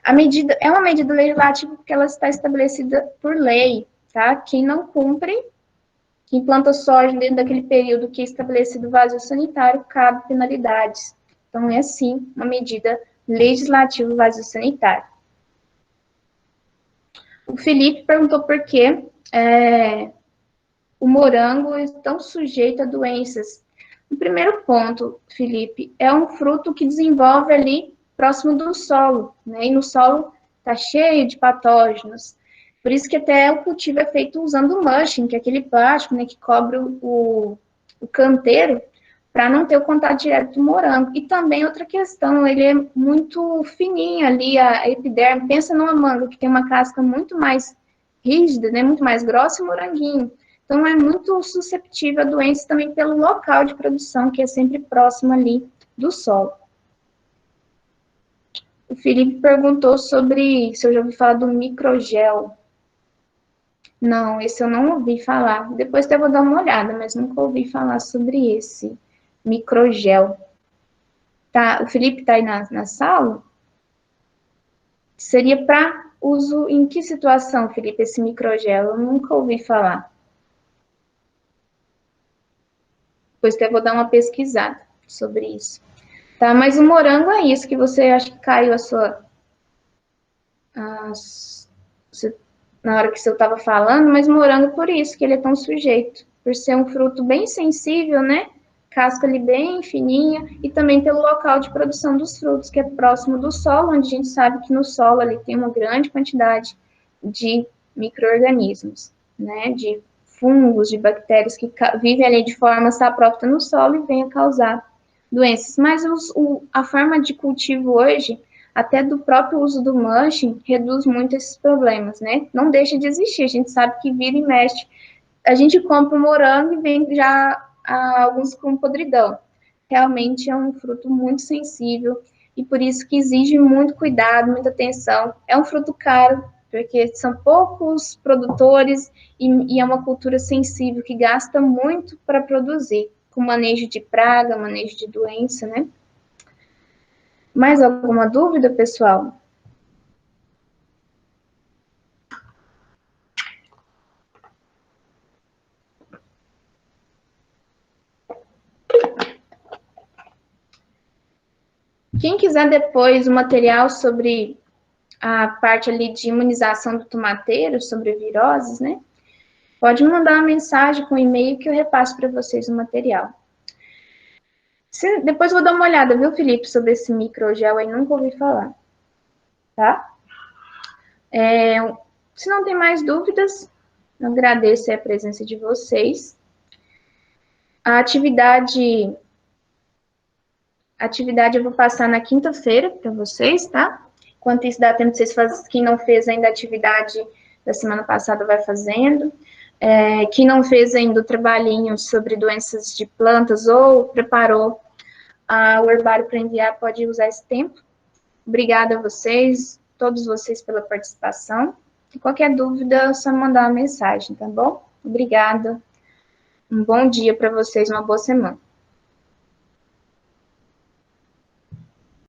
A medida é uma medida legislativa porque ela está estabelecida por lei, tá? Quem não cumpre, quem planta soja dentro daquele período que é estabelecido o vazio sanitário, cabe penalidades. Então, é sim uma medida legislativa o vazio sanitário. O Felipe perguntou por que o morango é tão sujeito a doenças. O primeiro ponto, Felipe, é um fruto que desenvolve ali próximo do solo, né? E no solo está cheio de patógenos. Por isso que até o cultivo é feito usando o mulching, que é aquele plástico, né, que cobre o canteiro, para não ter o contato direto do morango. E também outra questão, ele é muito fininho ali, a epiderme. Pensa numa manga que tem uma casca muito mais rígida, né, muito mais grossa, e o moranguinho. Então, é muito susceptível a doenças também pelo local de produção, que é sempre próximo ali do solo. O Felipe perguntou sobre se eu já ouvi falar do microgel. Não, esse eu não ouvi falar. Depois eu vou dar uma olhada, mas nunca ouvi falar sobre esse microgel. Tá, o Felipe está aí na sala? Seria para uso em que situação, Felipe, esse microgel? Eu nunca ouvi falar. Depois eu vou dar uma pesquisada sobre isso. Tá, mas o morango é isso que você acha que caiu na hora que você estava falando, mas morango por isso que ele é tão sujeito, por ser um fruto bem sensível, né? Casca ali bem fininha e também pelo local de produção dos frutos, que é próximo do solo, onde a gente sabe que no solo ali tem uma grande quantidade de micro-organismos, né? De fungos, de bactérias que vivem ali de forma saprófita no solo e vêm a causar doenças. Mas a forma de cultivo hoje, até do próprio uso do mulching, reduz muito esses problemas, né? Não deixa de existir, a gente sabe que vira e mexe. A gente compra um morango e vem já alguns com podridão. Realmente é um fruto muito sensível e por isso que exige muito cuidado, muita atenção. É um fruto caro, porque são poucos produtores e é uma cultura sensível que gasta muito para produzir, com manejo de praga, manejo de doença, né? Mais alguma dúvida, pessoal? Quem quiser depois o material sobre a parte ali de imunização do tomateiro, sobre viroses, né? Pode me mandar uma mensagem com e-mail que eu repasso para vocês o material. Depois eu vou dar uma olhada, viu, Felipe, sobre esse microgel aí, nunca ouvi falar, tá? Se não tem mais dúvidas, eu agradeço a presença de vocês. A atividade eu vou passar na quinta-feira para vocês, tá? Enquanto isso, dá tempo de vocês fazerem. Quem não fez ainda a atividade da semana passada vai fazendo. Quem não fez ainda o trabalhinho sobre doenças de plantas ou preparou o herbário para enviar, pode usar esse tempo. Obrigada a vocês, todos vocês pela participação. E qualquer dúvida, é só mandar uma mensagem, tá bom? Obrigada. Um bom dia para vocês, uma boa semana.